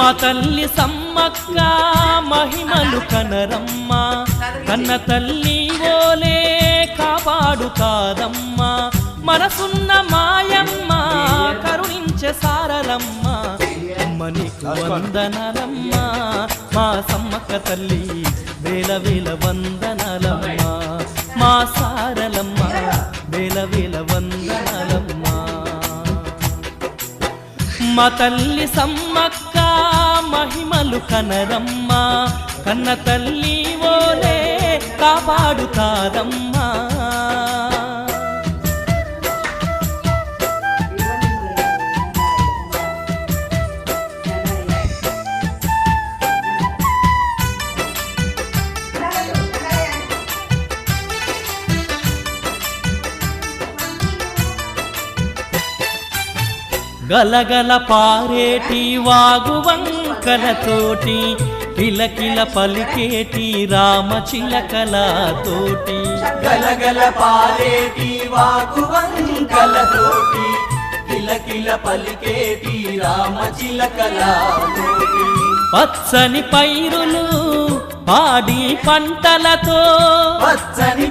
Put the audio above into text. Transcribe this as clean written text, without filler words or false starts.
మా తల్లి సమ్మక్క మహిమలు కనరమ్మ కన్న తల్లి ఓలే కాపాడుతాదమ్మ మనసున్న మాయమ్మ కరుణించే సారలమ్మ అమ్మ నీకు వందనాలమ్మ మా సమ్మక్క తల్లి వేల వేల వందనాలమ్మ మా సారలమ్మ వేల వేల వందనాలమ్మ మా తల్లి సమ్మక్క మహిమలు కనరమ్మ కన్న తల్లి ఓలే కాపాడుతాదమ్మా గలగల పారేటి వాగువంకలతోటి కిలకిల పలికేటి రామచిలకలతోటి గలగల పారేటి వాగువంకలతోటి కిలకిల పలికేటి రామచిలకలతోటి పచ్చని పైరులు పాడి పంటలతో పచ్చని